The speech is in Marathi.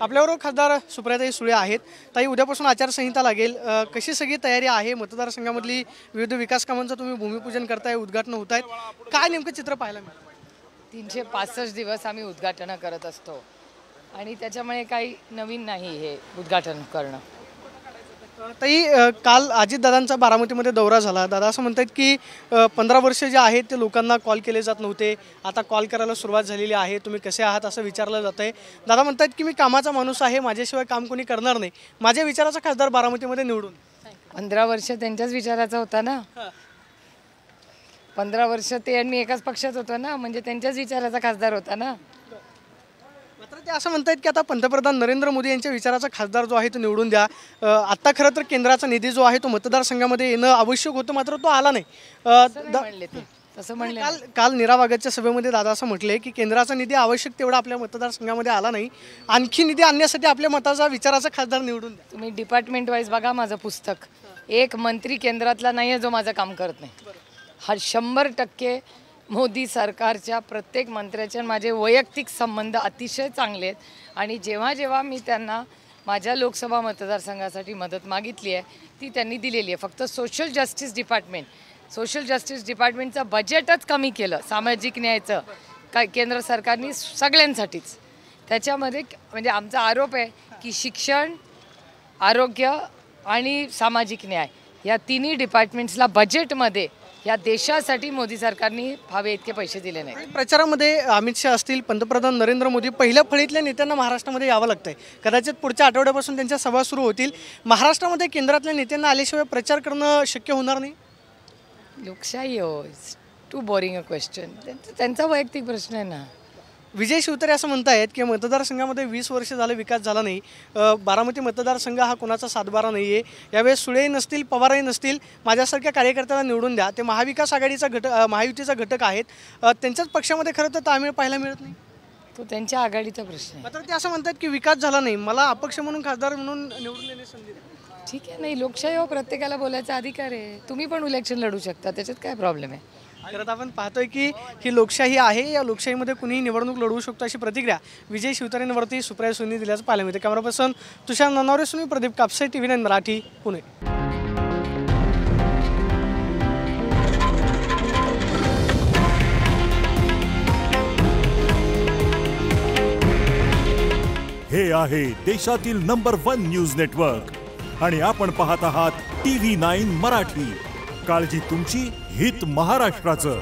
आपल्याबरोबर खासदार सुप्रियाताई सुळे आहेत। ताई, उद्यापासून आचारसंहिता लागेल, कशी सगळी तयारी आहे? मतदारसंघामधली विविध विकास कामांचं तुम्ही भूमिपूजन करताय, उद्घाटन होत आहेत, काय नेमकं चित्र पाहायला मिळतं? 365 दिवस आम्ही उद्घाटन करत असतो आणि त्याच्यामुळे काही नवीन नाही हे उद्घाटन करणं। ताई, काल अजितदादांचा बारामतीमध्ये दौरा झाला। दादा असं म्हणतात की 15 वर्ष जे आहेत ते लोकांना कॉल केले जात नव्हते, आता कॉल करायला सुरुवात झालेली आहे, तुम्ही कसे आहात असं विचारलं जात आहे। दादा म्हणतात की मी कामाचा माणूस आहे, माझ्याशिवाय काम कोणी करणार नाही, माझ्या विचाराचा खासदार बारामतीमध्ये निवडून। 15 वर्ष त्यांच्याच विचाराचा होता ना, 15 वर्ष ते आणि मी एकाच पक्षात होतो ना, म्हणजे त्यांच्याच विचाराचा खासदार होता ना। मात्र ते असं म्हणतात की आता पंतप्रधान नरेंद्र मोदी यांच्या विचाराचा खासदार जो आहे तो निवडून द्या। आता खरं तर केंद्राचा निधी जो आहे तो मतदारसंघामध्ये येणं आवश्यक होतं, मात्र तो आला नाही। म्हणले ते तसं म्हणले। काल नीरावागतच्या सभेमध्ये दादा असं म्हटले की केंद्राचा निधी आवश्यक तेवढा आपल्या मतदारसंघामध्ये आला नाही, आणखी निधी आणण्यासाठी आपल्या मताचा विचाराचा खासदार निवडून द्या। तुम्ही डिपार्टमेंट वाईज बघा माझं पुस्तक, एक मंत्री केंद्रातला नाही आहे जो माझं काम करत नाही। हा 100% मोदी सरकारच्या प्रत्येक मंत्र्याचे माझे वैयक्तिक संबंध अतिशय चांगले आहेत आणि जेव्हा जेव्हा मी त्यांना माझ्या लोकसभा मतदारसंघासाठी मदत मागितली आहे ती त्यांनी दिलेली आहे। फक्त सोशल जस्टिस डिपार्टमेंटचं बजेटच कमी केलं सामाजिक न्यायाचं केंद्र सरकारने सगळ्यांसाठीच। त्याच्यामध्ये म्हणजे आमचा आरोप आहे की शिक्षण, आरोग्य आणि सामाजिक न्याय या तिन्ही डिपार्टमेंट्सला बजेटमध्ये या देशासाठी मोदी सरकारने हवे इतके पैसे दिले नाही। प्रचारामध्ये अमित शहा असतील, पंतप्रधान नरेंद्र मोदी, पहिल्या फळीतल्या नेत्यांना महाराष्ट्रामध्ये यावं लागतंय। कदाचित पुढच्या आठवड्यापासून त्यांच्या सभा सुरू होतील। महाराष्ट्रामध्ये केंद्रातल्या नेत्यांना आल्याशिवाय प्रचार करणं शक्य होणार नाही। लोकशाही हो, टू बोरिंग अ क्वेश्चन, त्यांचा वैयक्तिक प्रश्न आहे ना। विजय शिवतारे असं म्हणतायत की मतदारसंघामध्ये 20 वर्ष झालं विकास झाला नाही, बारामती मतदारसंघ हा कोणाचा सातबारा नाही आहे, यावेळेस सुळे नसतील, पवारही नसतील, माझ्यासारख्या कार्यकर्त्याला निवडून द्या, ते महाविकास आघाडीचा महायुतीचा घटक आहेत, त्यांच्याच पक्षामध्ये खरं तर ताळमेळ पाहायला मिळत नाही। तो त्यांच्या आघाडीचा प्रश्न आहे। मात्र ते असं म्हणतात की विकास झाला नाही, मला अपक्ष म्हणून खासदार म्हणून निवडून देण्याची संधी द्या। ठीक आहे, नाही लोकशाही हो, प्रत्येकाला बोलायचा अधिकार आहे, तुम्ही पण इलेक्शन लढू शकता, त्याच्यात काय प्रॉब्लेम आहे? खरं आपण पाहतोय की ही लोकशाही आहे, या लोकशाहीमध्ये कुणीही निवडणूक लढवू शकतो अशी प्रतिक्रिया विजय शिवतारेंवरती सुप्रिया सुळेंनी दिल्याचं पाहायला मिळते। कॅमेरा पर्सन तुषार ननावरे, मी प्रदीप कापसे, TV9 मराठी, पुणे। हे आहे देशातील नंबर 1 न्यूज नेटवर्क आणि आपण पाहत आहात TV9 मराठी। काळजी तुमची, हित महाराष्ट्राचं।